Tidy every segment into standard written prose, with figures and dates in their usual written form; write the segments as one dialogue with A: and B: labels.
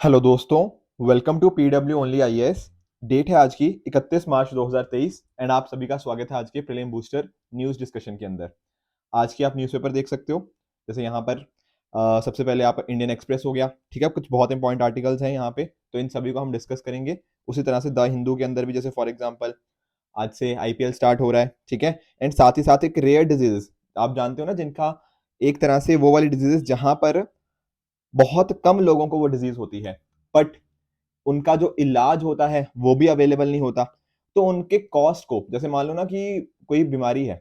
A: Hello दोस्तों, welcome to PW only IAS. Date है आज की 31 मार्च 2023 एंड आप सभी का स्वागत है आज के प्रीलिम बूस्टर न्यूज़ डिस्कशन के अंदर। आज की आप न्यूज़पेपर देख सकते हो। जैसे यहाँ पर सबसे पहले आप इंडियन एक्सप्रेस हो गया, ठीक है। कुछ बहुत इंपॉर्टेंट आर्टिकल्स हैं यहाँ पे, तो इन सभी को हम डिस्कस करेंगे। उसी तरह से द हिंदू के अंदर भी, जैसे फॉर एग्जांपल आज से आईपीएल स्टार्ट हो रहा है, ठीक है। एंड साथ ही साथ एक रेयर डिजीज आप जानते हो ना, जिनका एक तरह से वो वाली डिजीज जहां पर बहुत कम लोगों को वो डिजीज होती है, बट उनका जो इलाज होता है वो भी अवेलेबल नहीं होता। तो उनके कॉस्ट को, जैसे मान लो ना कि कोई बीमारी है,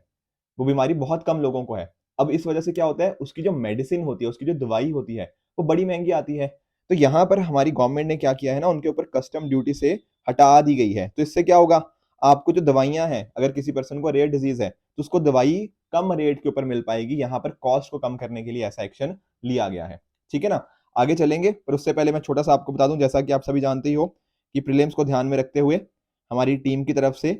A: वो बीमारी बहुत कम लोगों को है। अब इस वजह से क्या होता है, उसकी जो मेडिसिन होती है, उसकी जो दवाई होती है, वो बड़ी महंगी आती है। तो यहाँ पर हमारी गवर्नमेंट ने क्या किया है ना, उनके ऊपर कस्टम ड्यूटी से हटा दी गई है। तो इससे क्या होगा, आपको जो दवाइयां हैं, अगर किसी पर्सन को रेयर डिजीज है तो उसको दवाई कम रेट के ऊपर मिल पाएगी। यहाँ पर कॉस्ट को कम करने के लिए ऐसा एक्शन लिया गया है, ठीक है ना। आगे चलेंगे, पर उससे पहले मैं छोटा सा आपको बता दूं, जैसा कि आप सभी जानते ही हो कि प्रीलिम्स को ध्यान में रखते हुए हमारी टीम की तरफ से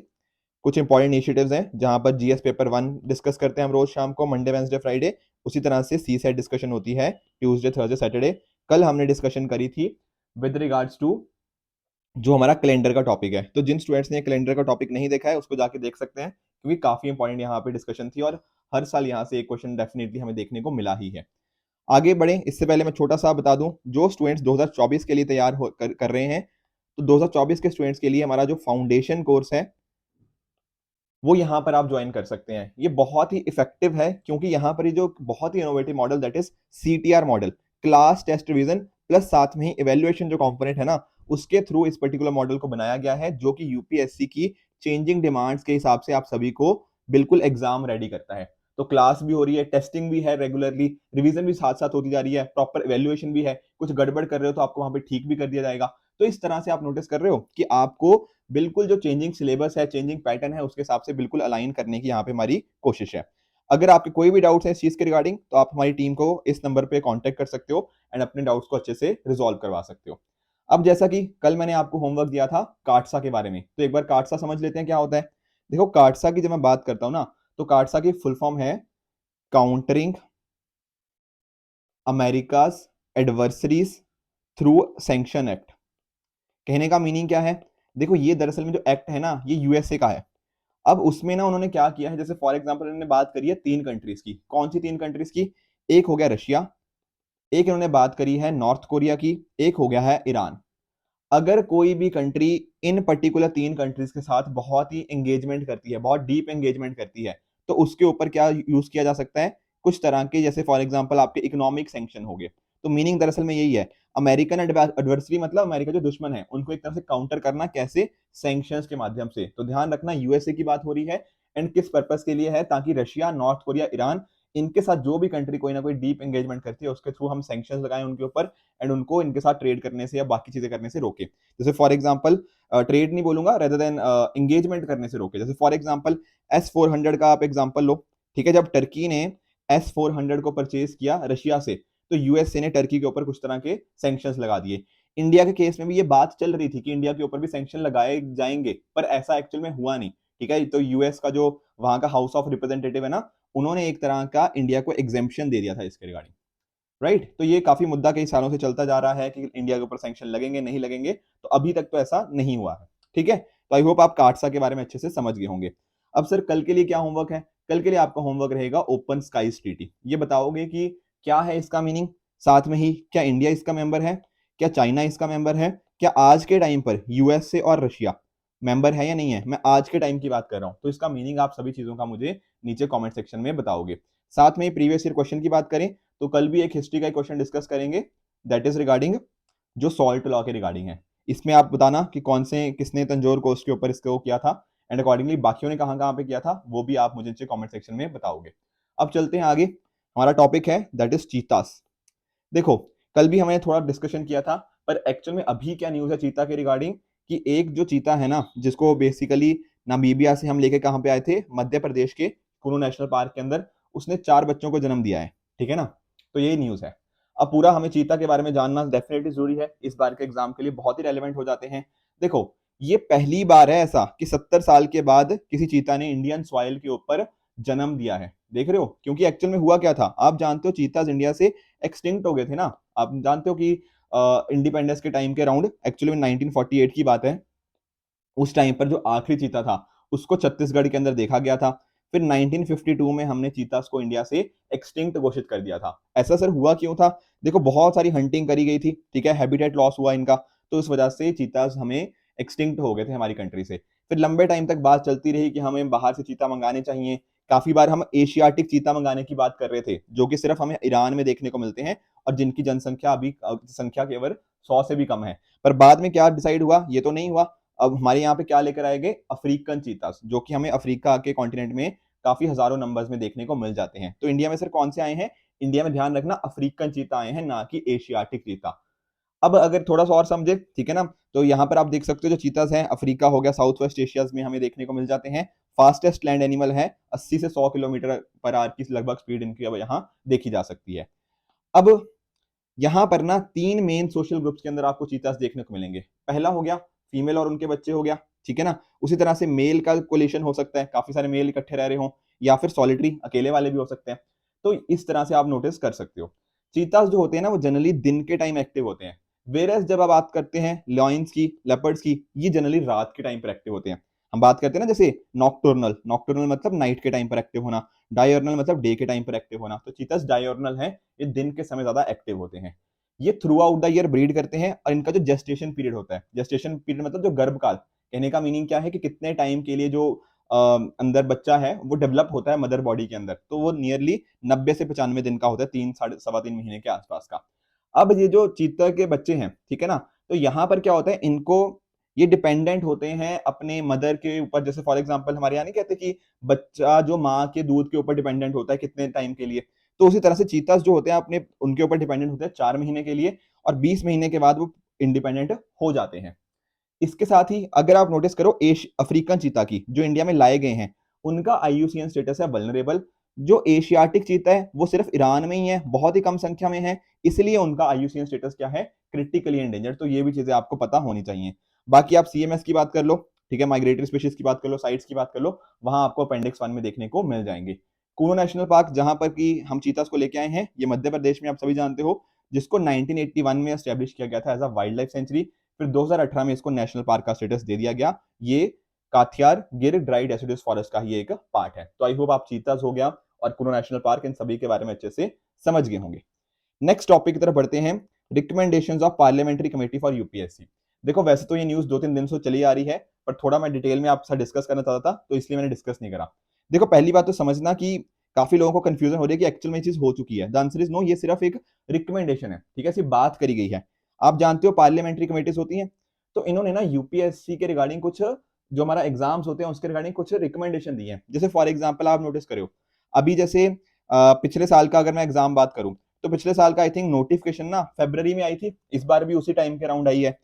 A: कुछ इंपॉर्टेंट इनिशिएटिव्स हैं, जहां पर जीएस पेपर 1 डिस्कस करते हैं हम रोज शाम को, मंडे वेंसडे फ्राइडे। उसी तरह से सी सेट डिस्कशन होती है ट्यूसडे थर्सडे सैटरडे। कल हमने डिस्कशन करी थी विद रिगार्ड्स टू जो हमारा कैलेंडर का टॉपिक है। तो जिन स्टूडेंट्स ने कैलेंडर का टॉपिक नहीं देखा है उसको जाके देख सकते हैं, क्योंकि काफी इंपॉर्टेंट यहाँ पे डिस्कशन थी और हर साल यहाँ से एक क्वेश्चन डेफिनेटली हमें देखने को मिला ही है। आगे बढ़े इससे पहले मैं छोटा सा बता दूं, जो स्टूडेंट्स 2024 के लिए तैयार कर रहे हैं, तो 2024 के स्टूडेंट्स के लिए हमारा जो फाउंडेशन कोर्स है वो यहाँ पर आप ज्वाइन कर सकते हैं। ये बहुत ही इफेक्टिव है, क्योंकि यहाँ पर ये जो बहुत ही innovative model, that is CTR model, class test revision plus साथ में ही इवेल्युएशन जो कंपोनेंट है ना, उसके थ्रू इस पर्टिकुलर मॉडल को बनाया गया है, जो कि यूपीएससी की चेंजिंग डिमांड्स के हिसाब से आप सभी को बिल्कुल एग्जाम रेडी करता है। तो क्लास भी हो रही है, टेस्टिंग भी है रेगुलरली, रिवीजन भी साथ साथ होती जा रही है, प्रॉपर इवेल्युएशन भी है। कुछ गड़बड़ कर रहे हो तो आपको वहां पे ठीक भी कर दिया जाएगा। तो इस तरह से आप नोटिस कर रहे हो कि आपको बिल्कुल जो चेंजिंग सिलेबस है, चेंजिंग पैटर्न है, उसके हिसाब से बिल्कुल अलाइन करने की यहाँ पे हमारी कोशिश है। अगर आपके कोई भी डाउट्स हैं इस चीज के रिगार्डिंग, तो आप हमारी टीम को इस नंबर पे कांटेक्ट कर सकते हो एंड अपने डाउट्स को अच्छे से रिजॉल्व करवा सकते हो। अब जैसा कि कल मैंने आपको होमवर्क दिया था काटसा के बारे में, तो एक बार काटसा समझ लेते हैं क्या होता है। देखो, काटसा की जब मैं बात करता हूं ना, तो काटसा की फुल फॉर्म है countering America's adversaries through sanction act. कहने का मीनिंग क्या है, देखो ये दरअसल में जो एक्ट है ना, ये यूएसए का है। अब उसमें ना उन्होंने क्या किया है, जैसे फॉर एग्जांपल इन्होंने बात करी है 3 कंट्रीज की। कौन सी 3 कंट्रीज की? एक हो गया रशिया, एक इन्होंने बात करी है नॉर्थ कोरिया की, एक हो गया है ईरान। अगर कोई भी कंट्री इन पर्टिकुलर 3 कंट्रीज के साथ बहुत ही एंगेजमेंट करती है, बहुत डीप एंगेजमेंट करती है, तो उसके ऊपर क्या यूज किया जा सकता है, कुछ तरह के, जैसे फॉर एग्जांपल आपके इकोनॉमिक सैंक्शन हो गए। तो मीनिंग दरअसल में यही है, अमेरिकन एडवर्सरी मतलब अमेरिका जो दुश्मन है उनको एक तरह से काउंटर करना, कैसे? सैंक्शंस के माध्यम से। तो ध्यान रखना यूएसए की बात हो रही है, एंड किस पर्पस के लिए है, ताकि रशिया, नॉर्थ कोरिया, ईरान, इनके साथ जो भी कंट्री कोई ना कोई डीप एंगेजमेंट करती है उसके थ्रू हम सैंक्शंस लगाएं उनके ऊपर, एंड उनको इनके साथ ट्रेड करने से या बाकी चीजें करने से रोके। जैसे फॉर एग्जांपल, ट्रेड नहीं बोलूंगा, रेदर देन एंगेजमेंट करने से रोके। जैसे फॉर एग्जांपल S-400 का आप एग्जांपल लो, ठीक है। जब टर्की ने S-400 को परचेज किया रशिया से, तो यूएसए ने टर्की के ऊपर कुछ तरह के सैंक्शंस लगा दिए। इंडिया के केस में भी ये बात चल रही थी कि इंडिया के ऊपर भी सैंक्शन लगाए जाएंगे, पर ऐसा एक्चुअल में हुआ नहीं, ठीक है। तो यूएस का जो वहां का हाउस ऑफ रिप्रेजेंटेटिव है ना, उन्होंने एक तरह का इंडिया को एग्जेम्पशन दे दिया था इसके रिगार्डिंग, राइट। तो ये काफी मुद्दा कई सालों से चलता जा रहा है कि इंडिया के ऊपर सैंक्शन लगेंगे नहीं लगेंगे, तो अभी तक तो ऐसा नहीं हुआ है, ठीक है। तो आई होप आप काटसा के बारे में अच्छे से समझ गए होंगे। अब सर कल के लिए क्या होमवर्क है? कल के लिए आपका होमवर्क रहेगा ओपन स्काईज ट्रीटी। ये बताओगे कि क्या है इसका मीनिंग, साथ में ही क्या इंडिया इसका मेंबर है, क्या चाइना इसका मेंबर है, क्या आज के टाइम पर यूएसए और रशिया मेंबर है या नहीं है। मैं आज के टाइम की बात कर रहा हूं, तो इसका मीनिंग आप सभी चीजों का मुझे नीचे कमेंट सेक्शन में बताओगे। साथ में प्रीवियस ईयर क्वेश्चन की बात करें, तो कल भी एक हिस्ट्री का क्वेश्चन डिस्कस करेंगे, दैट इज रिगार्डिंग जो सॉल्ट लॉ के रिगार्डिंग है। इसमें आप बताना कि कौन से किसने तंजौर कोस्ट के ऊपर इसको किया था, एंड अकॉर्डिंगली बाकियों ने कहां कहां पे किया था, वो भी आप मुझे नीचे कमेंट सेक्शन में बताओगे। अब चलते हैं आगे, हमारा टॉपिक है दैट इज चीतास। देखो, कल भी हमने थोड़ा डिस्कशन किया था, पर एक्चुअल में अभी क्या न्यूज है चीता के रिगार्डिंग, कि एक जो चीता है ना, जिसको बेसिकली नामीबिया से हम लेके कहां पे आए थे, मध्य प्रदेश के कुनु नेशनल पार्क के अंदर, उसने 4 बच्चों को जन्म दिया है, ठीक है ना। तो यही न्यूज है। अब पूरा हमें चीता के बारे में जानना डेफिनेटली जरूरी है, इस बार के एग्जाम के लिए बहुत ही रेलिवेंट हो जाते हैं। देखो, ये पहली बार है ऐसा कि 70 साल के बाद किसी चीता ने इंडियन सॉइल के ऊपर जन्म दिया है। देख रहे हो, क्योंकि एक्चुअल में हुआ क्या था, आप जानते हो चीताज इंडिया से एक्सटिंक्ट हो गए थे ना। आप जानते हो कि इंडिपेंडेंस के टाइम के अराउंड, एक्चुअली में 1948 की बात है, उस टाइम पर जो आखिरी चीता था उसको छत्तीसगढ़ के अंदर देखा गया था। फिर 1952 में हमने चीतास को इंडिया से एक्सटिंक्ट घोषित कर दिया था। ऐसा सर हुआ क्यों था? देखो बहुत सारी हंटिंग करी गई थी, ठीक है, हैबिटेट लॉस हुआ इनका, तो इस वजह से चीतास हमें एक्सटिंक्ट हो गए थे हमारी कंट्री से। फिर लंबे टाइम तक बात चलती रही कि हमें बाहर से चीता मंगाने चाहिए। काफी बार हम एशियाटिक चीता मंगाने की बात कर रहे थे, जो कि सिर्फ हमें ईरान में देखने को मिलते हैं और जिनकी जनसंख्या अभी संख्या केवल 100 से भी कम है। पर बाद में क्या डिसाइड हुआ, ये तो नहीं हुआ। अब हमारे यहाँ पे क्या लेकर आए गए? अफ्रीकन चीतास, जो कि हमें अफ्रीका के कॉन्टिनेंट में काफी हजारों नंबर्स में देखने को मिल जाते हैं। तो इंडिया में सर कौन से आए हैं? इंडिया में ध्यान रखना अफ्रीकन चीता आए हैं, ना कि एशियाटिक चीता। अब अगर थोड़ा सा और समझे, ठीक है ना, तो यहाँ पर आप देख सकते हो जो चीतास हैं, अफ्रीका हो गया, साउथ वेस्ट एशिया में हमें देखने को मिल जाते हैं। फास्टेस्ट लैंड एनिमल है, 80 से 100 किलोमीटर पर आवर की लगभग स्पीड इनकी अब यहाँ देखी जा सकती है। अब यहाँ पर ना 3 मेन सोशल ग्रुप्स के अंदर आपको चीतास देखने को मिलेंगे। पहला हो गया फीमेल और उनके बच्चे हो गया, ठीक है ना। उसी तरह से मेल का कोलेशन हो सकता है, काफी सारे मेल इकट्ठे रह रहे हो, या फिर सॉलिटरी अकेले वाले भी हो सकते हैं। तो इस तरह से आप नोटिस कर सकते हो। चीतास जो होते हैं ना वो जनरली दिन के टाइम एक्टिव होते हैं, वेरएस जब आप बात करते हैं लॉयंस की, लेपर्ड्स की, ये जनरली रात के टाइम पर एक्टिव होते हैं। हम बात करते हैं ना जैसे नॉक्टर्नल, नॉक्टर्नल मतलब नाइट के टाइम पर एक्टिव होना, डायर्नल मतलब डे के टाइम पर एक्टिव होना। तो चीतास डायर्नल है, ये दिन के समय ज्यादा एक्टिव होते हैं। ये through out the year breed करते हैं, और इनका जो जेस्टेशन पीरियड होता है, जेस्टेशन पीरियड मतलब जो गर्भकाल, कहने का मीनिंग क्या है कि कितने टाइम के लिए जो अंदर बच्चा है वो डेवलप होता है मदर बॉडी के अंदर, तो वो नियरली 90 से 95 दिन का होता है, 3 साढ़े 3 महीने के आसपास का। अब ये जो चीता के बच्चे हैं, ठीक है ना, तो यहाँ पर क्या होता है, इनको ये डिपेंडेंट होते हैं अपने मदर के ऊपर। जैसे फॉर एग्जांपल हमारे यहाँ नहीं कहते कि बच्चा जो माँ के दूध के ऊपर डिपेंडेंट होता है कितने टाइम के लिए, तो उसी तरह से चीतास जो होते हैं अपने उनके ऊपर डिपेंडेंट होते हैं 4 महीने के लिए, और 20 महीने के बाद वो इंडिपेंडेंट हो जाते हैं। इसके साथ ही अगर आप नोटिस करो अफ्रीकन चीता की जो इंडिया में लाए गए हैं, उनका आईयूसीएन स्टेटस है वल्नरेबल। जो एशियाटिक चीता है वो सिर्फ ईरान में ही है, बहुत ही कम संख्या में है, इसलिए उनका आईयूसीएन स्टेटस क्या है? Critically endangered. तो ये भी चीजें आपको पता होनी चाहिए। बाकी आप सीएमएस की बात कर लो, ठीक है, माइग्रेटरी स्पीशीज की बात कर लो, साइट्स की बात कर लो, वहां आपको अपेंडिक्स 1 में देखने को मिल जाएंगे। कूनो नेशनल पार्क जहां पर कि हम चीतास को लेके आए हैं, ये मध्य प्रदेश में, आप सभी जानते हो, जिसको 1981 में एस्टेब्लिश किया गया था as a wild life sanctuary. फिर 2018 में इसको नेशनल पार्क का स्टेटस दे दिया गया। ये काथियार गिर ड्राई डेसिडुअस फॉरेस्ट का ही एक पार्ट है। तो आई होप आप चीतास हो गया और कुनो नेशनल पार्क, इन सभी के बारे में अच्छे से समझ गए होंगे। नेक्स्ट टॉपिक की तरफ बढ़ते हैं, recommendations of parliamentary committee for UPSC. देखो वैसे तो ये न्यूज 2-3 दिन से चली आ रही है, पर थोड़ा मैं डिटेल में आपसे डिस्कस करना चाहता था, तो इसलिए मैंने डिस्कस नहीं करा। देखो पहली बात तो समझना कि काफी लोगों को कंफ्यूजन हो रही है कि एक्चुअल में ये चीज हो चुकी है। द आंसर इज नो, ये सिर्फ एक रिकमेंडेशन है, ठीक है, सिर्फ बात करी गई है। आप जानते हो पार्लियामेंट्री कमेटीज होती हैं, तो इन्होंने ना यूपीएससी के रिगार्डिंग कुछ, जो हमारा एग्जाम्स होते हैं उसके रिगार्डिंग कुछ रिकमेंडेशन दी है। जैसे फॉर एग्जाम्पल आप नोटिस करो, अभी जैसे पिछले साल का अगर मैं एग्जाम बात करूं, तो पिछले साल का आई थिंक नोटिफिकेशन ना फरवरी में आई थी, इस बार भी उसी टाइम के अराउंड आई है।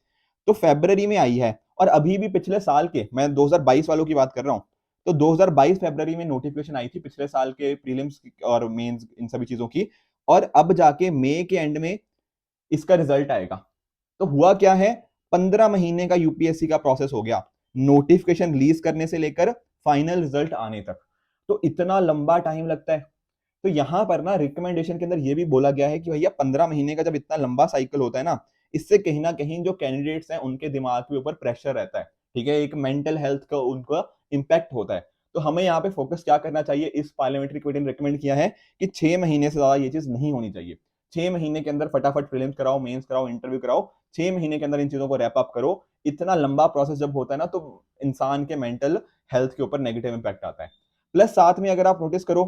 A: तो फरवरी में आई है, और अभी भी पिछले साल के, मैं 2022 वालों की बात कर रहा हूँ, तो 2022 फरवरी में नोटिफिकेशन आई थी पिछले साल के प्रीलिम्स और मेंस इन सभी चीजों की, और अब जाके मई के एंड में इसका रिजल्ट आएगा। तो हुआ क्या है, 15 महीने का यूपीएससी का प्रोसेस हो गया, नोटिफिकेशन रिलीज करने से लेकर फाइनल रिजल्ट आने तक। तो इतना लंबा टाइम लगता है। तो यहां पर ना रिकमेंडेशन के अंदर यह भी बोला गया है कि भैया 15 महीने का जब इतना लंबा साइकिल होता है ना, इससे कहीं ना कहीं जो कैंडिडेट्स हैं उनके दिमाग के ऊपर प्रेशर रहता है, ठीक है, एक मेंटल हेल्थ का उनका इंपैक्ट होता है। तो हमें यहाँ पे फोकस क्या करना चाहिए, इस पार्लियामेंट्री कमेटी ने रिकमेंड किया है कि 6 महीने से ज्यादा ये चीज नहीं होनी चाहिए। 6 महीने के अंदर फटाफट प्रीलिम्स कराओ, मेंस कराओ, इंटरव्यू कराओ, 6 महीने के अंदर इन चीजों को रैप अप करो। इतना लंबा प्रोसेस जब होता है ना, तो इंसान के मेंटल हेल्थ के ऊपर नेगेटिव इंपैक्ट आता है। प्लस साथ में अगर आप नोटिस करो,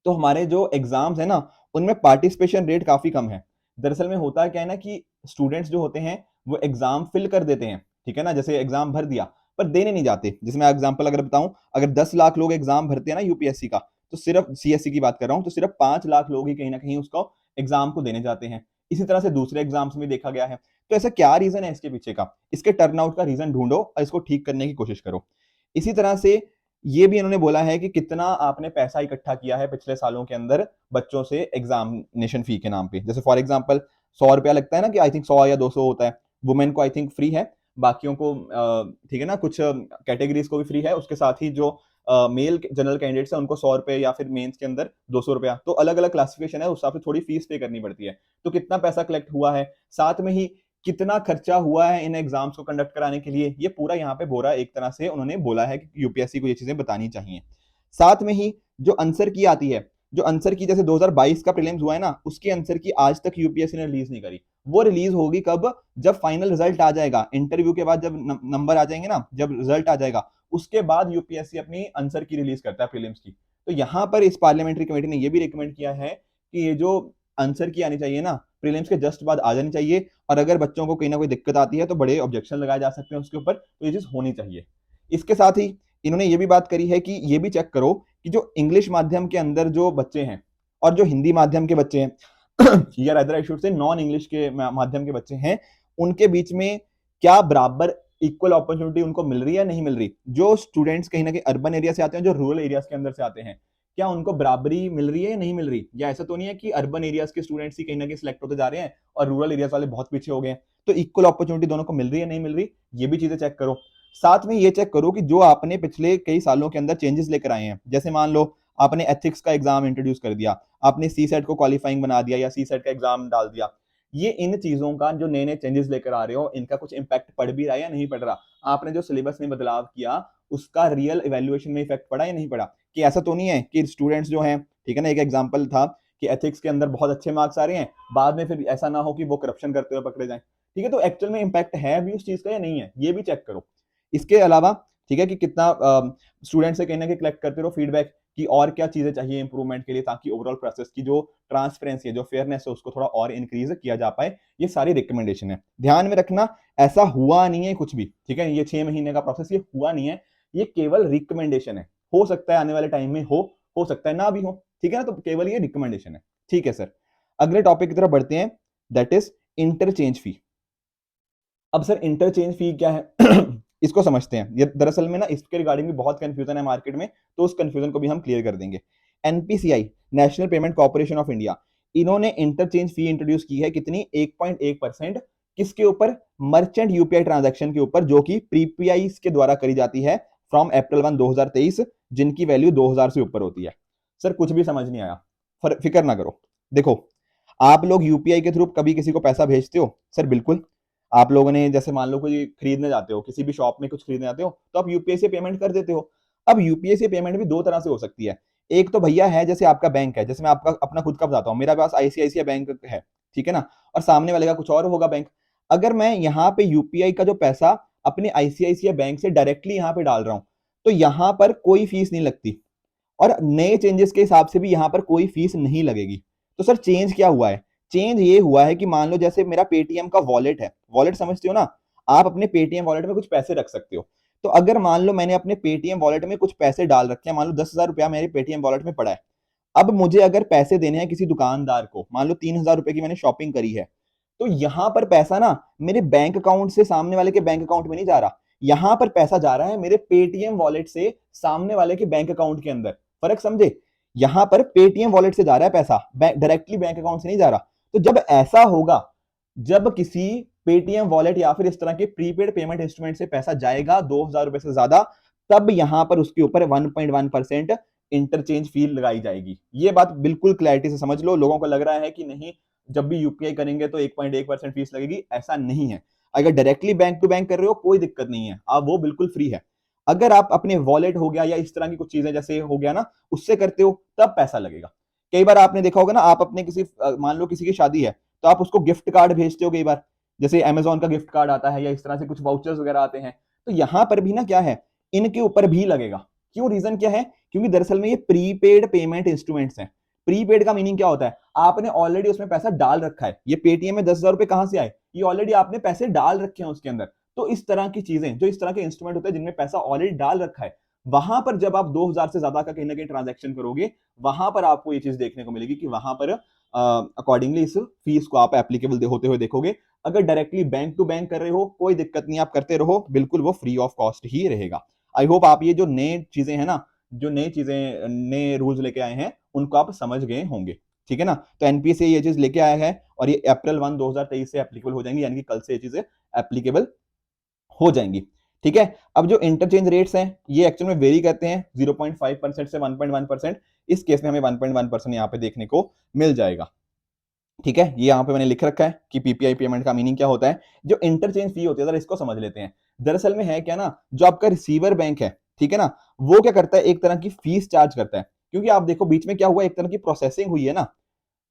A: तो हमारे जो एग्जाम्स है ना, उनमें पार्टिसिपेशन रेट काफी कम है। दरअसल में होता क्या है ना कि स्टूडेंट्स जो होते हैं वो एग्जाम फिल कर देते हैं, ठीक है ना, जैसे एग्जाम भर दिया पर देने नहीं जाते। जैसे मैं एग्जांपल अगर बताऊं, अगर 10 लाख लोग एग्जाम भरते हैं ना यूपीएससी का, तो सिर्फ सीएससी की बात कर रहा हूं, तो सिर्फ 5 लाख लोग ही कहीं ना कहीं उसको एग्जाम को देने जाते हैं। इसी तरह से दूसरे एग्जाम्स में देखा गया है। तो ऐसा क्या रीजन है इसके पीछे का, इसके टर्नआउट का रीजन ढूंढो और इसको ठीक करने की कोशिश करो। इसी तरह से ये भी इन्होंने बोला है कि कितना आपने पैसा इकट्ठा किया है पिछले सालों के अंदर बच्चों से एग्जामिनेशन फी के नाम पे। जैसे फॉर एग्जांपल 100 रुपया लगता है ना, कि आई थिंक 100 या 200 होता है, वुमेन को आई थिंक फ्री है, बाकियों को ठीक है ना, कुछ कैटेगरीज को भी फ्री है, उसके साथ ही जो मेल जनरल कैंडिडेट्स है उनको 100 रुपए या फिर मेंस के अंदर 200 रुपया, तो अलग अलग क्लासिफिकेशन है, उस हिसाब से थोड़ी फीस पे करनी पड़ती है। तो कितना पैसा कलेक्ट हुआ है, साथ में ही कितना खर्चा हुआ है इन एग्जाम्स को कंडक्ट कराने के लिए, ये पूरा यहाँ पे बोरा एक तरह से उन्होंने बोला है कि यूपीएससी को ये चीजें बतानी चाहिए। साथ में ही जो आंसर की आती है, जो आंसर की जैसे 2022 का प्रीलिम्स हुआ है ना, उसकी आंसर की आज तक यूपीएससी ने रिलीज नहीं करी। वो रिलीज होगी कब, जब फाइनल रिजल्ट आ जाएगा, इंटरव्यू के बाद जब नंबर आ जाएंगे ना, जब रिजल्ट आ जाएगा उसके बाद यूपीएससी अपनी आंसर की रिलीज करता है प्रीलिम्स की। तो यहाँ पर इस पार्लियामेंट्री कमेटी ने ये भी रिकमेंड किया है कि ये जो आंसर की आनी चाहिए ना, प्रीलिम्स के जस्ट बाद आ जानी चाहिए, और अगर बच्चों को कहीं ना कोई दिक्कत आती है तो बड़े ऑब्जेक्शन लगाए जा सकते हैं उसके ऊपर, तो ये चीज होनी चाहिए। इसके साथ ही इन्होंने ये भी बात करी है कि ये भी चेक करो कि जो इंग्लिश माध्यम के अंदर जो बच्चे हैं और जो हिंदी माध्यम के बच्चे हैं या rather I should say non English के माध्यम के बच्चे हैं, उनके बीच में क्या बराबर इक्वल अपॉर्चुनिटी उनको मिल रही है नहीं मिल रही। जो स्टूडेंट्स कहीं ना कहीं अर्बन एरिया से आते हैं, जो रूरल एरियाज के अंदर से आते हैं, क्या उनको बराबरी मिल रही है या नहीं मिल रही, या ऐसा तो नहीं है कि अर्बन एरियाज के स्टूडेंट्स ही कहीं ना कहीं सिलेक्ट होते जा रहे हैं और रूरल एरियाज वाले बहुत पीछे हो गए हैं। तो इक्वल अपॉर्चुनिटी दोनों को मिल रही है नहीं मिल रही, ये भी चीजें चेक करो। साथ में ये चेक करो कि जो आपने पिछले कई सालों के अंदर चेंजेस लेकर आए हैं, जैसे मान लो आपने एथिक्स का एग्जाम इंट्रोड्यूस कर दिया, आपने सी सेट को क्वालिफाइंग बना दिया या सी सेट का एग्जाम डाल दिया, ये इन चीजों का जो नए नए चेंजेस लेकर आ रहे हो, इनका कुछ इंपैक्ट पड़ भी रहा है या नहीं पड़ रहा। आपने जो सिलेबस में बदलाव किया उसका रियल इवेल्युएशन में इफेक्ट पड़ा या नहीं पड़ा। कि ऐसा तो नहीं है कि स्टूडेंट्स जो हैं, ठीक है ना, एक एग्जांपल था कि एथिक्स के अंदर बहुत अच्छे मार्क्स आ रहे हैं, बाद में फिर ऐसा ना हो कि वो करप्शन करते हुए पकड़े जाएं। ठीक है, तो एक्चुअल में इंपैक्ट है भी उस चीज का या नहीं है, ये भी चेक करो। इसके अलावा ठीक है कि कितना स्टूडेंट से कहीं ना कहीं कलेक्ट करते रहो फीडबैक कि और क्या चीजें चाहिए इंप्रूवमेंट के लिए, ताकि ओवरऑल प्रोसेस की जो ट्रांसपेरेंसी है, जो फेयरनेस है, उसको थोड़ा और इंक्रीज किया जा पाए। ये सारी रिकमेंडेशन है, ध्यान में रखना। ऐसा हुआ नहीं है कुछ भी, ठीक है, ये 6 महीने का प्रोसेस ये हुआ नहीं है, ये केवल रिकमेंडेशन है। हो सकता है आने वाले टाइम में हो सकता है ना भी हो, ठीक है ना, तो केवल ये रिकमेंडेशन है। ठीक है सर, अगले टॉपिक की तरफ बढ़ते हैं, दैट इज इंटरचेंज फी। अब सर इंटरचेंज फी क्या है इसको समझते हैं। ये दरअसल में ना इसके रिगार्डिंग भी बहुत कंफ्यूजन है मार्केट में, तो उस कंफ्यूजन को भी हम क्लियर कर देंगे। NPCI, national payment corporation of India, इन्होंने इंटरचेंज फी इंट्रोड्यूस की है कितनी, 1.1%। किसके ऊपर, मर्चेंट यूपीआई ट्रांजैक्शन के ऊपर, जो कि प्रीपीआई के द्वारा करी जाती है फ्रॉम अप्रैल 1 2023, जिनकी वैल्यू 2000 से ऊपर होती है। सर कुछ भी समझ नहीं आया, फिक्र ना करो। देखो, आप लोग यूपीआई के थ्रू कभी किसी को पैसा भेजते हो? सर बिल्कुल। आप लोगों ने जैसे मान लो कोई खरीदने जाते हो, किसी भी शॉप में कुछ खरीदने जाते हो, तो आप यूपीआई से पेमेंट कर देते हो। अब यूपीआई से पेमेंट भी दो तरह से हो सकती है। एक तो भैया है जैसे आपका बैंक है, जैसे मैं आपका अपना खुद का बताता हूँ, मेरा पास आईसीआईसीआई बैंक है, ठीक है ना, और सामने वाले का कुछ और होगा बैंक। अगर मैं यहाँ पे यूपीआई का जो पैसा अपने आईसीआईसीआई बैंक से डायरेक्टली यहाँ पे डाल रहा हूँ, तो यहाँ पर कोई फीस नहीं लगती, और नए चेंजेस के हिसाब से भी यहाँ पर कोई फीस नहीं लगेगी। तो सर चेंज क्या हुआ है? चेंज ये हुआ है कि मान लो जैसे मेरा पेटीएम का वॉलेट है, वॉलेट समझते हो ना, आप अपने पेटीएम वॉलेट में कुछ पैसे रख सकते हो। तो अगर मान लो मैंने अपने पेटीएम वॉलेट में कुछ पैसे डाल रखे हैं, मान लो 10,000 रुपया मेरे पेटीएम वॉलेट में पड़ा है। अब मुझे अगर पैसे देने हैं किसी दुकानदार को, मान लो 3,000 रुपए की मैंने शॉपिंग करी है, तो यहां पर पैसा ना मेरे बैंक अकाउंट से सामने वाले के बैंक अकाउंट में नहीं जा रहा, यहां पर पैसा जा रहा है मेरे पेटीएम वॉलेट से सामने वाले के बैंक अकाउंट के अंदर। फर्क समझे, यहां पर पेटीएम वॉलेट से जा रहा है पैसा, डायरेक्टली बैंक अकाउंट से नहीं जा रहा। तो जब ऐसा होगा, जब किसी पेटीएम वॉलेट या फिर इस तरह के प्रीपेड पेमेंट इंस्ट्रूमेंट से पैसा जाएगा 2,000 रुपए से ज्यादा, तब यहां पर उसके ऊपर 1.1% इंटरचेंज फी लगाई जाएगी। ये बात बिल्कुल क्लैरिटी से समझ लो। लोगों को लग रहा है कि नहीं, जब भी यूपीआई करेंगे तो 1.1% फीस लगेगी, ऐसा नहीं है। अगर डायरेक्टली बैंक टू बैंक कर रहे हो कोई दिक्कत नहीं है, आप वो बिल्कुल फ्री है। अगर आप अपने वॉलेट हो गया या इस तरह की कुछ चीजें जैसे हो गया ना, उससे करते हो तब पैसा लगेगा। कई बार आपने देखा होगा ना, आप अपने किसी मान लो किसी की शादी है, तो आप उसको गिफ्ट कार्ड भेजते हो कई बार, जैसे अमेजोन का गिफ्ट कार्ड आता है या इस तरह से कुछ वाउचर्स वगैरह आते हैं। तो यहां पर भी ना क्या है, इनके ऊपर भी लगेगा। क्यों, रीजन क्या है? क्योंकि दरअसल में ये प्रीपेड पेमेंट इंस्ट्रूमेंट्स हैं। प्रीपेड का मीनिंग क्या होता है? आपने ऑलरेडी उसमें पैसा डाल रखा है। ये पेटीएम में 10,000 रुपए कहां से आए? ये ऑलरेडी आपने पैसे डाल रखे हैं उसके अंदर। तो इस तरह की चीजें, जो इस तरह के इंस्ट्रूमेंट होते हैं जिनमें पैसा ऑलरेडी डाल रखा है, वहां पर जब आप 2,000 से ज्यादा का कहीं ना कहीं ट्रांजेक्शन करोगे, वहां पर आपको ये चीज देखने को मिलेगी कि वहां पर अकॉर्डिंगली इस फीस को आप एप्लीकेबल होते हुए देखोगे। अगर डायरेक्टली बैंक टू बैंक कर रहे हो कोई दिक्कत नहीं, आप करते रहो, बिल्कुल वो फ्री ऑफ कॉस्ट ही रहेगा। आई होप आप ये जो नए चीजें हैं ना, जो नई चीजें नए रूल्स लेके आए हैं, उनको आप समझ गए होंगे। ठीक है ना, तो एनपीसी ये चीज लेके आया है और ये अप्रैल 1 2023 से एप्लीकेबल हो जाएंगी, यानी कि कल से ये चीजें एप्लीकेबल हो जाएंगी। ठीक है। अब जो इंटरचेंज रेट्स हैं ये एक्चुअल में वेरी करते हैं 0.5% से 1.1%। इस केस में हमें 1.1% यहाँ पे देखने को मिल जाएगा। ठीक है, ये यहाँ पे मैंने लिख रखा है कि पीपीआई पेमेंट का मीनिंग क्या होता है। जो इंटरचेंज फी होती है, जरा इसको समझ लेते हैं। दरअसल में है क्या ना, जो आपका रिसीवर बैंक है, ठीक है ना, वो क्या करता है, एक तरह की फीस चार्ज करता है। क्योंकि आप देखो बीच में क्या हुआ, एक तरह की प्रोसेसिंग हुई है ना,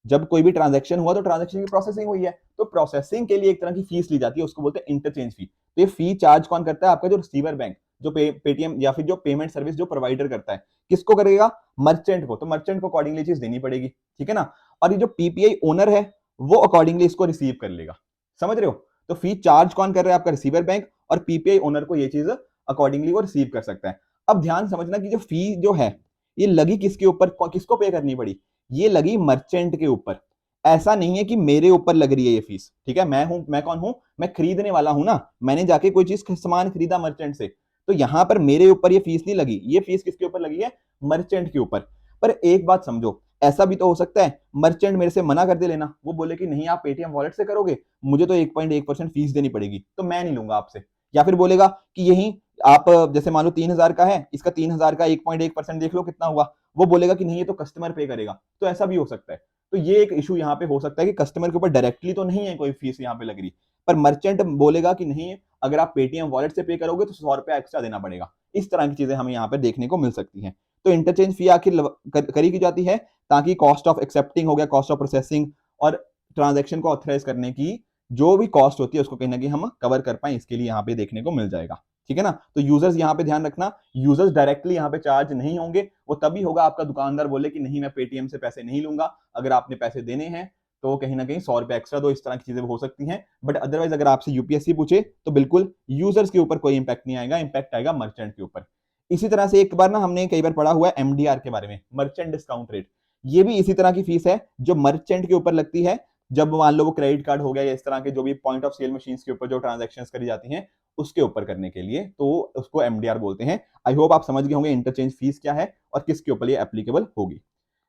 A: जब कोई भी ट्रांजैक्शन हुआ तो ट्रांजैक्शन की प्रोसेसिंग हुई है, तो प्रोसेसिंग के लिए एक तरह की फीस ली जाती है, उसको बोलते हैं इंटरचेंज फी। तो ये फी चार्ज कौन करता है, आपका जो रिसीवर बैंक, जो पेटीएम या फिर जो पेमेंट सर्विस जो प्रोवाइडर करता है, किसको करेगा, मर्चेंट को। तो मर्चेंट को अकॉर्डिंगली चीज देनी पड़ेगी, ठीक है ना। और ये जो पीपीआई ओनर है वो अकॉर्डिंगली इसको रिसीव कर लेगा। समझ रहे हो, तो फी चार्ज कौन कर रहा है, आपका रिसीवर बैंक, और पीपीआई ओनर को ये चीज अकॉर्डिंगली वो रिसीव कर सकता है। अब ध्यान समझना कि जो फी जो है ये लगी किसके ऊपर, किसको पे करनी पड़ी, ये लगी मर्चेंट के ऊपर। ऐसा नहीं है कि मेरे ऊपर लग रही है ये फीस, ठीक है। मैं कौन हूं, मैं खरीदने वाला हूं ना, मैंने जाके कोई चीज सामान खरीदा मर्चेंट से, तो यहां पर मेरे ऊपर ये फीस नहीं लगी, ये फीस किसके ऊपर लगी है, मर्चेंट के ऊपर। पर एक बात समझो, ऐसा भी तो हो सकता है मर्चेंट मेरे से मना कर दे लेना, वो बोले कि नहीं आप पेटीएम वॉलेट से करोगे, मुझे तो 1.1% फीस देनी पड़ेगी, तो मैं नहीं लूंगा आपसे। या फिर बोलेगा कि यही आप जैसे मान लो 3,000 का है, इसका 3,000 का 1.1% देख लो कितना हुआ, वो बोलेगा कि नहीं ये तो कस्टमर पे करेगा, तो ऐसा भी हो सकता है। तो ये एक इशू यहाँ पे हो सकता है कि कस्टमर के ऊपर डायरेक्टली तो नहीं है कोई फीस यहाँ पे लग रही, पर मर्चेंट बोलेगा कि नहीं अगर आप पेटीएम वॉलेट से पे करोगे तो 100 रुपया एक्स्ट्रा देना पड़ेगा। इस तरह की चीजें हमें यहाँ पे देखने को मिल सकती हैं। तो इंटरचेंज फी आखिर करी की जाती है ताकि कॉस्ट ऑफ एक्सेप्टिंग हो गया, कॉस्ट ऑफ प्रोसेसिंग और ट्रांजेक्शन को ऑथराइज करने की जो भी कॉस्ट होती है उसको कहीं ना कहीं हम कवर कर पाए, इसके लिए यहाँ पे देखने को मिल जाएगा। ठीक है ना। तो यूजर्स यहाँ पे ध्यान रखना, यूजर्स डायरेक्टली यहाँ पे चार्ज नहीं होंगे, वो तभी होगा आपका दुकानदार बोले कि नहीं मैं पेटीएम से पैसे नहीं लूंगा, अगर आपने पैसे देने हैं तो कहीं ना कहीं 100 रुपए एक्स्ट्रा दो, इस तरह की चीजें हो सकती हैं। बट अदरवाइज अगर आपसे यूपीएससी पूछे तो बिल्कुल यूजर्स के ऊपर कोई इंपैक्ट नहीं आएगा, इंपैक्ट आएगा मर्चेंट के ऊपर। इसी तरह से एक बार ना हमने कई बार पढ़ा हुआ है एमडीआर के बारे में, मर्चेंट डिस्काउंट रेट। ये भी इसी तरह की फीस है जो मर्चेंट के ऊपर लगती है, जब मान लो वो क्रेडिट कार्ड हो गया या इस तरह के जो भी पॉइंट ऑफ सेल मशीन के ऊपर जो ट्रांजेक्शन करी जाती हैं उसके ऊपर करने के लिए, तो उसको एमडीआर बोलते हैं। आई होप आप समझ गए होंगे इंटरचेंज फीस क्या है और किसके ऊपर ये एप्लीकेबल होगी।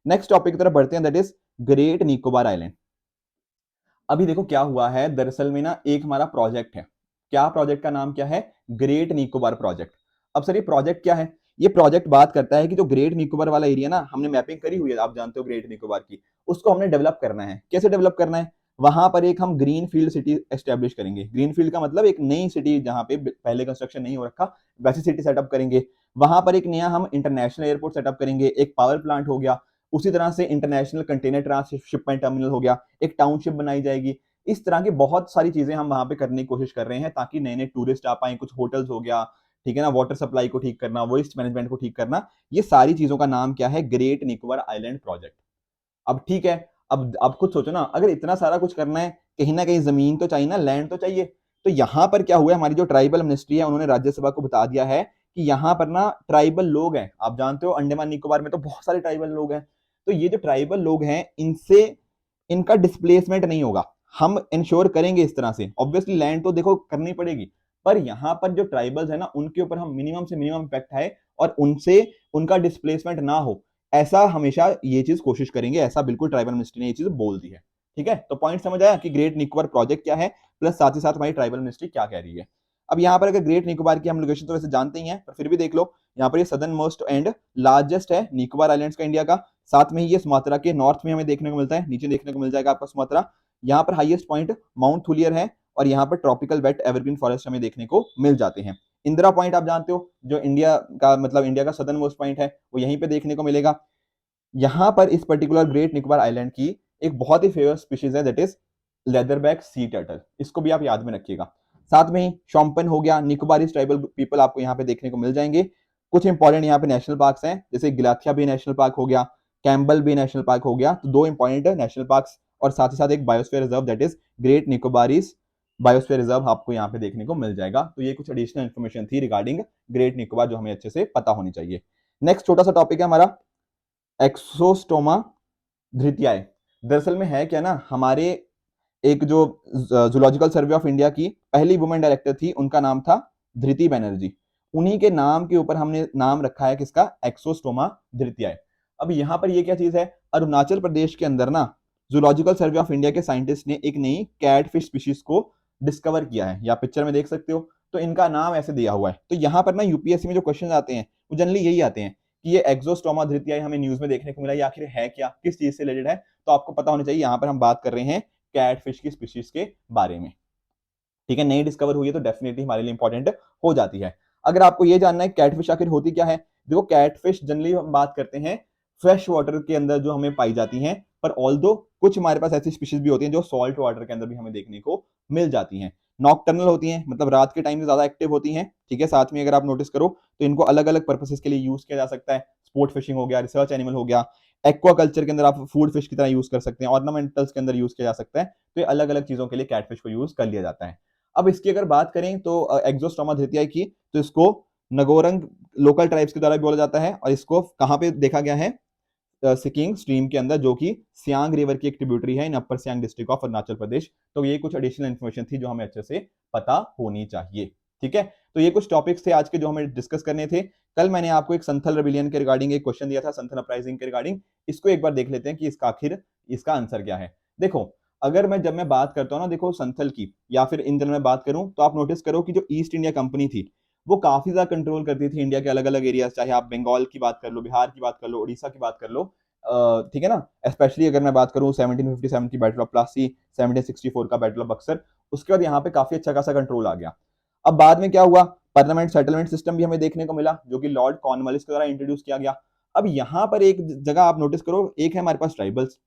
A: नेक्स्ट टॉपिक की तरफ बढ़ते हैं, that is great Nicobar island. अभी देखो क्या हुआ है, दरअसल में ना एक हमारा प्रोजेक्ट है, क्या प्रोजेक्ट का नाम क्या है, ग्रेट निकोबार प्रोजेक्ट। अब सर ये प्रोजेक्ट क्या है, ये प्रोजेक्ट बात करता है कि जो ग्रेट निकोबार वाला एरिया ना हमने मैपिंग करी हुई है, आप जानते हो ग्रेट निकोबार की, उसको हमने डेवलप करना है। कैसे डेवलप करना है, वहां पर एक हम ग्रीन फील्ड सिटी एस्टेब्लिश करेंगे। ग्रीन फील्ड का मतलब एक नई सिटी जहां पे पहले कंस्ट्रक्शन नहीं हो रखा, वैसी सिटी सेटअप करेंगे। वहां पर एक नया हम इंटरनेशनल एयरपोर्ट सेटअप करेंगे, एक पावर प्लांट हो गया, उसी तरह से इंटरनेशनल कंटेनर ट्रांसशिपमेंट टर्मिनल हो गया, एक टाउनशिप बनाई जाएगी। इस तरह की बहुत सारी चीजें हम वहां पे करने की कोशिश कर रहे हैं ताकि नए नए टूरिस्ट आ पाए, कुछ होटल्स हो गया, ठीक है ना, वाटर सप्लाई को ठीक करना, वेस्ट मैनेजमेंट को ठीक करना, ये सारी चीजों का नाम क्या है, ग्रेट निकोबार आइलैंड प्रोजेक्ट। अब ठीक है, अब खुद सोचो ना, अगर इतना सारा कुछ करना है कहीं ना कहीं जमीन तो चाहिए ना, लैंड तो चाहिए। तो यहां पर क्या हुआ, हमारी जो ट्राइबल मिनिस्ट्री है उन्होंने राज्यसभा को बता दिया है कि यहाँ पर ना ट्राइबल लोग हैं, आप जानते हो अंडमान निकोबार में तो बहुत सारे ट्राइबल लोग हैं, तो ये जो ट्राइबल लोग हैं इनसे इनका डिस्प्लेसमेंट नहीं होगा, हम इंश्योर करेंगे इस तरह से। ऑब्वियसली लैंड तो देखो करनी पड़ेगी, पर यहाँ पर जो ट्राइबल्स है ना उनके ऊपर हम मिनिमम से मिनिमम इम्पैक्ट है और उनसे उनका डिस्प्लेसमेंट ना हो, ऐसा हमेशा ये चीज कोशिश करेंगे, ऐसा बिल्कुल ट्राइबल मिनिस्ट्री ने ये चीज बोल दी है। ठीक है, तो पॉइंट समझ आया कि ग्रेट निकोबार प्रोजेक्ट क्या है, प्लस साथ ही साथ हमारी ट्राइबल मिनिस्ट्री क्या कह रही है। अब यहाँ पर अगर ग्रेट निकोबार की हम लोकेशन तो वैसे जानते ही हैं, पर फिर भी देख लो, यहाँ पर ये सदर्न मोस्ट एंड लार्जेस्ट है निकोबार आइलैंड्स का इंडिया का। साथ में ही ये सुमात्रा के नॉर्थ में हमें देखने को मिलता है, नीचे देखने को मिल जाएगा आपका सुमात्रा। यहाँ पर हाईएस्ट पॉइंट माउंट थुलियर है और यहाँ पर ट्रॉपिकल वेट एवरग्रीन फॉरेस्ट हमें देखने को मिल जाते हैं। इंदिरा पॉइंट आप जानते हो, जो इंडिया का मतलब इंडिया का सदर्न मोस्ट पॉइंट है, वो यहीं पे देखने को मिलेगा। यहाँ पर इस पर्टिकुलर ग्रेट निकोबार आइलैंड की एक बहुत ही फेमस स्पीशीज है, that is leatherback sea turtle, इसको भी आप याद में रखिएगा। साथ में ही शॉम्पन हो गया, निकोबारीज ट्राइबल पीपल आपको यहाँ पे देखने को मिल जाएंगे। कुछ इंपॉर्टेंट यहाँ पे नेशनल पार्क्स हैं, जैसे गिलाथिया बे नेशनल पार्क हो गया, कैम्बल बे नेशनल पार्क हो गया, तो दो इंपॉर्टेंट नेशनल पार्क्स, और साथ ही साथ एक biosphere reserve that is great Nicobarese biosphere reserve आपको यहाँ पे देखने को मिल जाएगा। तो ये कुछ एडिशनल इन्फॉर्मेशन थी रिगार्डिंग ग्रेट निकोबार जो हमें अच्छे से पता होनी चाहिए। नेक्स्ट छोटा सा टॉपिक है हमारा एक्सोस्टोमा धृतियाए। दरअसल में है क्या ना, हमारे एक जो जूलॉजिकल सर्वे ऑफ इंडिया की पहली वुमेन डायरेक्टर थी, उनका नाम था धृति बैनर्जी। उन्हीं के नाम के ऊपर हमने नाम रखा है किसका, एक्सोस्टोमा धृतियाए। अब यहाँ पर ये क्या चीज है, अरुणाचल प्रदेश के अंदर ना जूलॉजिकल सर्वे ऑफ इंडिया के साइंटिस्ट ने एक नई कैटफिश स्पीशीज को डिस्कवर किया है, या पिक्चर में देख सकते हो। तो इनका नाम ऐसे दिया हुआ है। तो यहाँ पर ना यूपीएससी में जो क्वेश्चन आते हैं वो जनरली यही आते हैं कि ये एक्सोस्टोमा धृतियाई हमें न्यूज में देखने को मिला, ये आखिर है क्या, किस चीज से रिलेटेड है। तो आपको पता होना चाहिए यहाँ पर हम बात कर रहे हैं कैटफिश की स्पीशीज के बारे में। ठीक है, नई डिस्कवर हुई है तो डेफिनेटली हमारे लिए इंपॉर्टेंट हो जाती है। अगर आपको ये जानना है कैटफिश आखिर होती क्या है, देखो कैटफिश जनरली हम बात करते हैं फ्रेश वाटर के अंदर जो हमें पाई जाती हैं, पर ऑल्दो कुछ हमारे पास ऐसी स्पीशीज भी होती हैं जो सॉल्ट वाटर के अंदर भी हमें देखने को मिल जाती हैं। नॉकटर्नल होती हैं, मतलब रात के टाइम में ज्यादा एक्टिव होती हैं। ठीक है, साथ में अगर आप नोटिस करो तो इनको अलग अलग पर्पसेस के लिए यूज किया जा सकता है। स्पोर्ट फिशिंग हो गया, रिसर्च एनिमल हो गया, एक्वा कल्चर के अंदर आप फूड फिश की तरह यूज कर सकते हैं, ऑर्नामेंटल्स के अंदर यूज किया जा सकता है। तो ये अलग अलग चीजों के लिए कैटफिश को यूज कर लिया जाता है। अब इसकी अगर बात करें तो एक्सोस्टोमा धृतियाई की, तो इसको नगोरंग लोकल ट्राइब्स के द्वारा भी बोला जाता है। और इसको कहाँ पे देखा गया है, सिकिंग स्ट्रीम के अंदर, जो कि सियांग रिवर की एक ट्रिब्यूटरी है इन अपर सियांग डिस्ट्रिक्ट ऑफ अरुणाचल प्रदेश। तो ये कुछ एडिशनल इन्फॉर्मेशन थी जो हमें अच्छे से पता होनी चाहिए। ठीक है, तो ये कुछ टॉपिक्स थे आज के जो हमें डिस्कस करने थे। कल मैंने आपको एक संथल रेबिलियन के रिगार्डिंग एक क्वेश्चन दिया था, संथल अपराइजिंग के रिगार्डिंग। इसको एक बार देख लेते हैं कि इसका आखिर इसका आंसर क्या है। देखो, अगर जब मैं बात करता हूँ ना, देखो संथल की या फिर इन जनरल में बात करूं, तो आप नोटिस करो कि जो ईस्ट इंडिया कंपनी थी वो काफी ज्यादा कंट्रोल करती थी इंडिया के अलग अलग एरिया, चाहे आप बंगाल की बात कर लो, बिहार की बात कर लो, उड़ीसा की बात कर लो। ठीक है ना। स्पेशली अगर मैं बात करूं 1757 की बैटल ऑफ प्लासी, 1764 का बैटल ऑफ बक्सर, उसके बाद यहाँ पे काफी अच्छा खासा कंट्रोल आ गया। अब बाद में क्या हुआ, परमानेंट सेटलमेंट सिस्टम भी हमें देखने को मिला जो कि लॉर्ड कॉर्नवालिस के द्वारा इंट्रोड्यूस किया गया। अब यहाँ पर एक जगह आप नोटिस करो, एक है हमारे पास ट्राइबल्स,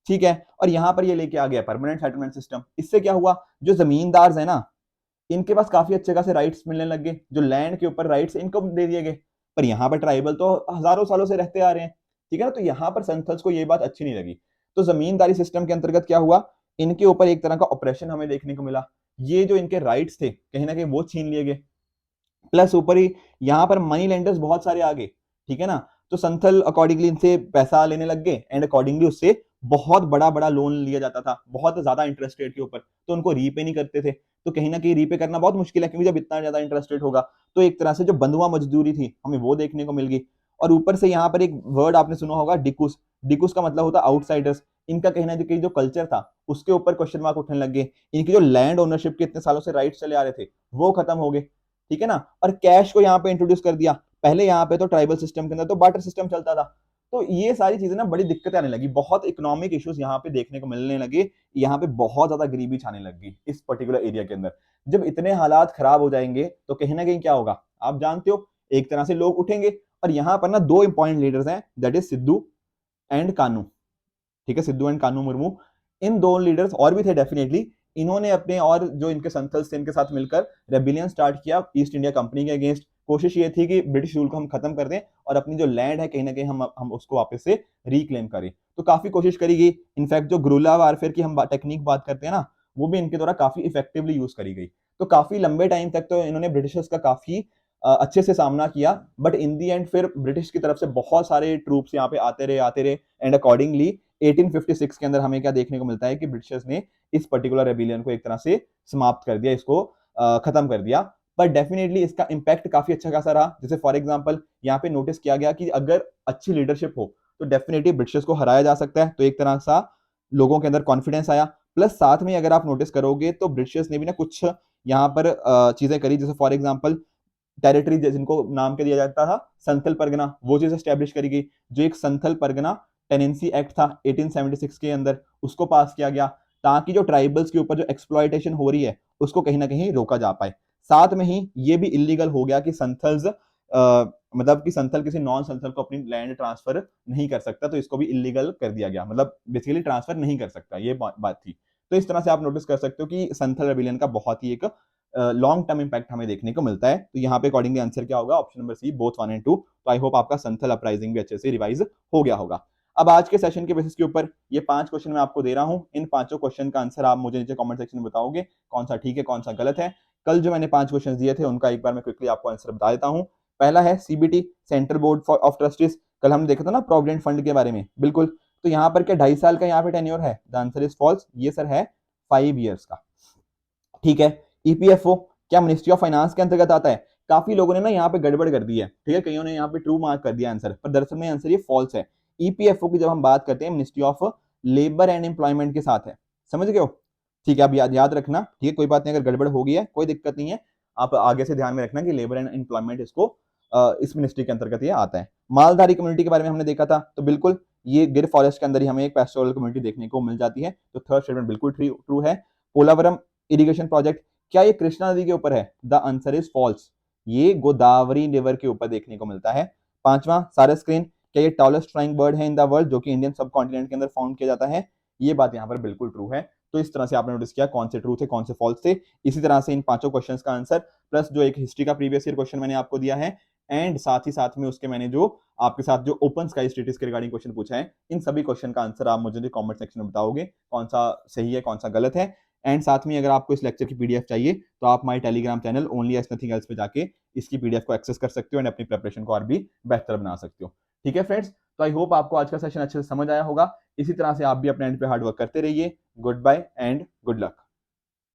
A: ठीक है, और यहाँ पर ये लेके आ गया परमानेंट सेटलमेंट सिस्टम। इससे क्या हुआ, जो जमींदार है ना, इनके पास काफी अच्छे खासे राइट्स मिलने लग गए, जो लैंड के ऊपर राइट्स इनको दे दिए गए। पर यहाँ पर ट्राइबल तो हजारों सालों से रहते आ रहे हैं। ठीक है ना, तो यहाँ पर संथल्स को ये बात अच्छी नहीं लगी। तो जमींदारी सिस्टम के अंतर्गत क्या हुआ, इनके ऊपर एक तरह का ऑपरेशन हमें देखने को मिला। ये जो इनके राइट्स थे कहीं ना कहीं वो छीन लिए गए, प्लस ऊपर ही यहाँ पर मनी लेंडर्स बहुत सारे आ गए। ठीक है ना, तो संथल अकॉर्डिंगली इनसे पैसा लेने लग गए एंड अकॉर्डिंगली उससे बहुत बड़ा बड़ा लोन लिया जाता था, बहुत ज्यादा इंटरेस्ट रेट के ऊपर। तो उनको रीपे नहीं करते थे, तो कहीं ना कहीं रीपे करना बहुत मुश्किल है, क्योंकि जब इतना ज्यादा इंटरेस्ट रेट होगा तो एक तरह से जो बंधुआ मजदूरी थी हमें वो देखने को मिल गई। और ऊपर से यहाँ पर एक वर्ड आपने सुना होगा, डिकुस। डिकुस का मतलब होता है आउटसाइडर्स। इनका कहना है कि जो कल्चर था उसके ऊपर क्वेश्चन मार्क उठने लग गए। इनकी जो लैंड ओनरशिप के इतने सालों से राइट्स चले आ रहे थे वो खत्म हो गए। ठीक है ना, और कैश को यहाँ पे इंट्रोड्यूस कर दिया। पहले यहाँ पे तो ट्राइबल सिस्टम के अंदर तो बार्टर सिस्टम चलता था। तो ये सारी चीजें ना बड़ी दिक्कत आने लगी, बहुत इकोनॉमिक इश्यूज यहाँ पे देखने को मिलने लगे। यहाँ पे बहुत ज्यादा गरीबी छाने लग गई इस पर्टिकुलर एरिया के अंदर। जब इतने हालात खराब हो जाएंगे तो कहीं ना कहीं क्या होगा आप जानते हो, एक तरह से लोग उठेंगे। और यहाँ पर ना दो इंपॉर्टेंट लीडर्स हैं, दैट इज सिद्धू एंड कानू। ठीक है, सिद्धू एंड कानू मुर्मू, इन दो लीडर्स और भी थे डेफिनेटली। इन्होंने अपने और जो इनके संथल्स थे इनके साथ मिलकर रेबिलियन स्टार्ट किया ईस्ट इंडिया कंपनी के अगेंस्ट। कोशिश ये थी कि ब्रिटिश रूल को हम खत्म कर दें और अपनी जो लैंड है कहीं ना कहीं हम उसको वापस से रिक्लेम करें। तो काफी कोशिश करी गई। इनफैक्ट जो गुरिल्ला वारफेयर की हम टेक्निक बात करते हैं ना, वो भी इनके द्वारा काफी इफेक्टिवली यूज करी गई। तो काफी लंबे टाइम तक तो इन्होंने ब्रिटिशर्स का काफी अच्छे से सामना किया। बट इन दी एंड फिर ब्रिटिश की तरफ से बहुत सारे ट्रूप्स यहाँ पे आते रहे एंड अकॉर्डिंगली 1856 के अंदर हमें क्या देखने को मिलता है कि ब्रिटिशर्स ने इस पर्टिकुलर रेबिलियन को एक तरह से समाप्त कर दिया, इसको खत्म कर दिया। पर डेफिनेटली इसका इंपैक्ट काफी अच्छा खासा रहा। जैसे फॉर एग्जांपल यहाँ पे नोटिस किया गया कि अगर अच्छी लीडरशिप हो तो डेफिनेटली ब्रिटिशर्स को हराया जा सकता है। तो एक तरह सा लोगों के अंदर कॉन्फिडेंस आया। प्लस साथ में अगर आप नोटिस करोगे तो ब्रिटिशर्स ने भी ना कुछ यहाँ पर चीजें करी, जैसे फॉर एग्जाम्पल टेरिटरी जिनको नाम के दिया जाता था संथल परगना, वो चीज एस्टेब्लिश करी गई। जो एक संथल परगना टेनेंसी एक्ट था 1876 के अंदर, उसको पास किया गया ताकि जो ट्राइबल्स के ऊपर जो एक्सप्लॉयटेशन हो रही है उसको कहीं ना कहीं रोका जा पाए। साथ में ही ये भी इलीगल हो गया कि संथल्स मतलब कि संथल किसी नॉन संथल को अपनी लैंड ट्रांसफर नहीं कर सकता, तो इसको भी इलीगल कर दिया गया, मतलब बेसिकली ट्रांसफर नहीं कर सकता, ये बात थी। तो इस तरह से आप नोटिस कर सकते हो कि संथल रेबिलियन का बहुत ही एक लॉन्ग टर्म इंपैक्ट हमें देखने को मिलता है। तो यहाँ पे अकॉर्डिंगली आंसर क्या होगा, option number C, both 1 and 2। तो आई होप आपका संथल अपराइजिंग भी अच्छे से रिवाइज हो गया होगा। अब आज के सेशन के बेसिस के ऊपर ये 5 क्वेश्चन मैं आपको दे रहा हूं। इन 5 क्वेश्चन का आंसर आप मुझे नीचे कमेंट सेक्शन में बताओगे कौन सा ठीक है कौन सा गलत है। कल जो मैंने 5 क्वेश्चन दिए थे उनका एक बार मैं क्विकली आपको आंसर बता देता हूं। पहला है CBT, central board of trustees. कल हमने देखा था ना प्रोविडेंट फंड के बारे में, बिल्कुल। तो यहाँ पर क्या 2.5 साल का यहाँ पे टेन्योर है? द आंसर इज फॉल्स, ये सर है 5 ईयर्स का। ठीक है, ईपीएफओ क्या मिनिस्ट्री ऑफ फाइनेंस के अंतर्गत आता है? काफी लोगों ने ना यहाँ पे गड़बड़ कर दी है, ठीक है, कईयों ने यहाँ पे ट्रू मार्क कर दिया आंसर, पर दरअसल में आंसर ये फॉल्स है। ईपीएफओ की जब हम बात करते हैं ministry of labour and employment के साथ है, समझ गए हो? ठीक है, अब याद रखना, ठीक है, कोई बात नहीं, अगर गड़बड़ हो गई है कोई दिक्कत नहीं है, आप आगे से ध्यान में रखना कि लेबर एंड एम्प्लॉयमेंट इसको इस मिनिस्ट्री के अंतर्गत ये आता है। मालधारी कम्युनिटी के बारे में हमने देखा था, तो बिल्कुल ये गिर फॉरेस्ट के अंदर ही हमें एक पेस्टोरल कम्युनिटी देखने को मिल जाती है, तो थर्ड स्टेटमेंट बिल्कुल ट्रू है। पोलावरम इरिगेशन प्रोजेक्ट, क्या ये कृष्णा नदी के ऊपर है? द आंसर इज फॉल्स, ये गोदावरी रिवर के ऊपर देखने को मिलता है। पांचवा, सारस क्रेन, क्या ये टॉलेस्ट फ्लाइंग बर्ड है इन द वर्ल्ड, जो कि इंडियन सब कॉन्टिनेंट के अंदर फाउंड किया जाता है? ये बात यहाँ पर बिल्कुल ट्रू है। तो इस तरह से आपने नोटिस किया कौन से ट्रू थे कौन से फॉल्स थे। इसी तरह से इन पांचों क्वेश्चंस का आंसर प्लस जो एक हिस्ट्री का प्रीवियस ईयर क्वेश्चन मैंने आपको दिया है, एंड साथ ही साथ में उसके मैंने जो आपके साथ जो ओपन स्काई स्टेटस के रिगार्डिंग क्वेश्चन पूछा है, इन सभी क्वेश्चन का आंसर आप मुझे कमेंट सेक्शन में बताओगे कौन सा सही है कौन सा गलत है। एंड साथ में अगर आपको इस लेक्चर की पीडीएफ चाहिए तो आप my Telegram channel only as nothing else पे जाके इसकी पीडीएफ को एक्सेस कर सकते हो एंड अपनी प्रिपरेशन को और भी बेहतर बना सकते हो। ठीक है फ्रेंड्स, तो आई होप आपको आज का सेशन अच्छे से समझ आया होगा। इसी तरह से आप भी अपने एंड पे हार्ड वर्क करते रहिए। Goodbye and good luck.